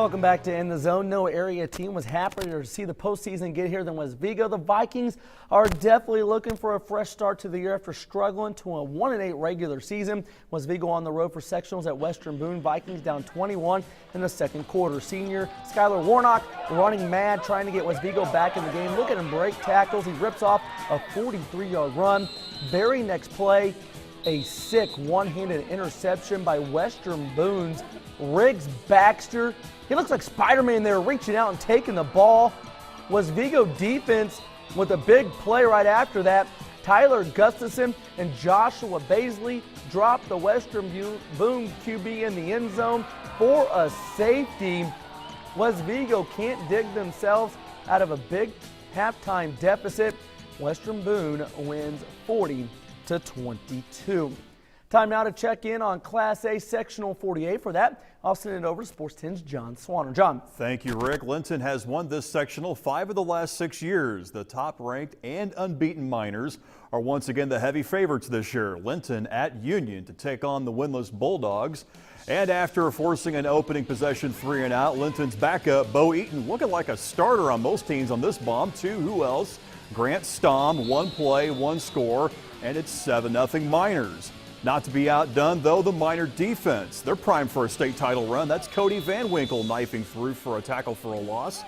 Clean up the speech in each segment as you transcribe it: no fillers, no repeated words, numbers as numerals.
Welcome back to In the Zone. No area team was happier to see the postseason get here than was Vigo. The Vikings are definitely looking for a fresh start to the year after struggling to a 1-8 regular season. Was Vigo on the road for sectionals at Western Boone. Vikings down 21 in the second quarter. Senior Skylar Warnock running mad, trying to get West Vigo back in the game. Look at him break tackles. He rips off a 43-yard run. Very next play, a sick one-handed interception by Western Boone's Riggs Baxter. He looks like Spider-Man there, reaching out and taking the ball. Was Vigo defense with a big play right after that. Tyler Gustafson and Joshua Baisley dropped the Western Boone QB in the end zone for a safety. West Vigo can't dig themselves out of a big halftime deficit. Western Boone wins 40-22. Time now to check in on Class A Sectional 48. For that, I'll send it over to Sports 10's John Swanner. John. Thank you, Rick. Linton has won this sectional 5 of the last 6 years. The top-ranked and unbeaten Miners are once again the heavy favorites this year. Linton at Union to take on the winless Bulldogs. And after forcing an opening possession 3 and out, Linton's backup, Bo Eaton, looking like a starter on most teams on this bomb, too. Who else? Grant Stom, 1 play, 1 score, and it's 7-0 Miners. Not to be outdone, though, the Miner defense. They're primed for a state title run. That's Cody Van Winkle knifing through for a tackle for a loss.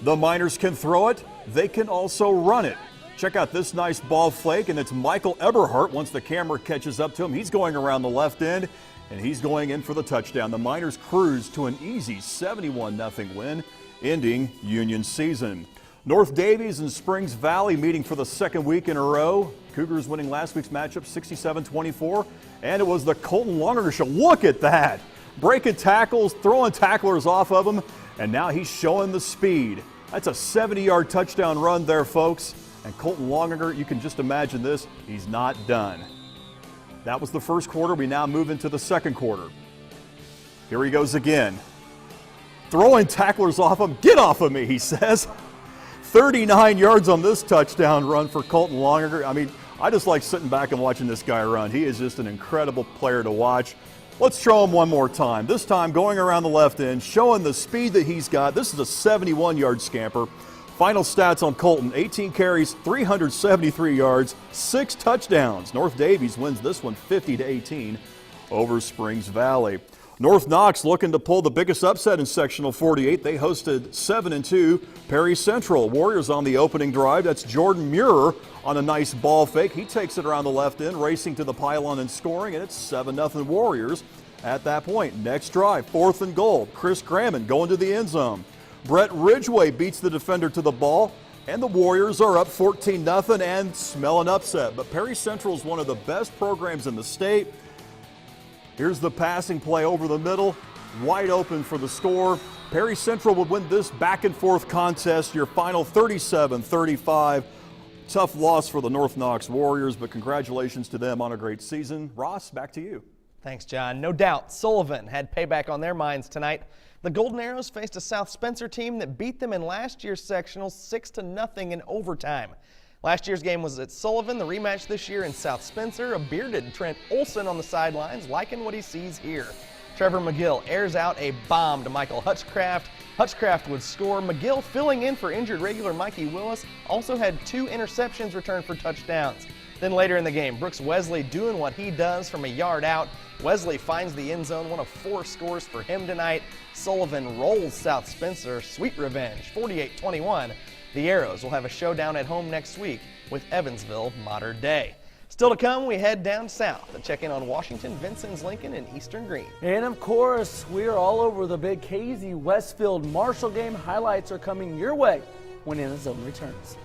The Miners can throw it. They can also run it. Check out this nice ball fake, and it's Michael Eberhardt. Once the camera catches up to him, he's going around the left end, and he's going in for the touchdown. The Miners cruise to an easy 71-0 win, ending Union season. North Daviess and Springs Valley meeting for the second week in a row. Cougars winning last week's matchup 67-24, and it was the Colton Longer show. Look at that. Breaking tackles, throwing tacklers off of him, and now he's showing the speed. That's a 70-yard touchdown run there, folks. And Colton Longer, you can just imagine this, he's not done. That was the first quarter. We now move into the second quarter. Here he goes again. Throwing tacklers off him. Get off of me, he says. 39 yards on this touchdown run for Colton Longer. I mean, I just like sitting back and watching this guy run. He is just an incredible player to watch. Let's show him one more time. This time going around the left end, showing the speed that he's got. This is a 71-yard scamper. Final stats on Colton: 18 carries, 373 yards, 6 touchdowns. North Daviess wins this one 50-18 over Springs Valley. North Knox looking to pull the biggest upset in Sectional 48. They hosted 7-2 Perry Central. Warriors on the opening drive. That's Jordan Muir on a nice ball fake. He takes it around the left end, racing to the pylon and scoring, and it's 7-0 Warriors at that point. Next drive, 4th and goal. Chris Crammond going to the end zone. Brett Ridgway beats the defender to the ball, and the Warriors are up 14-0 and smell an upset. But Perry Central is one of the best programs in the state. Here's the passing play over the middle, wide open for the score. Perry Central would win this back-and-forth contest. Your final 37-35. Tough loss for the North Knox Warriors, but congratulations to them on a great season. Ross, back to you. Thanks, John. No doubt, Sullivan had payback on their minds tonight. The Golden Arrows faced a South Spencer team that beat them in last year's sectionals 6-0 in overtime. Last year's game was at Sullivan. The rematch this year in South Spencer. A bearded Trent Olson on the sidelines, liking what he sees here. Trevor McGill airs out a bomb to Michael Hutchcraft. Hutchcraft would score. McGill, filling in for injured regular Mikey Willis, also had 2 interceptions returned for touchdowns. Then later in the game, Brooks Wesley doing what he does from a yard out. Wesley finds the end zone, one of 4 scores for him tonight. Sullivan rolls South Spencer. Sweet revenge, 48-21. The Arrows will have a showdown at home next week with Evansville Modern Day. Still to come, we head down south to check in on Washington, Vincennes, Lincoln, and Eastern Green. And of course, we are all over the big KZ Westfield Marshall game. Highlights are coming your way when In the Zone returns.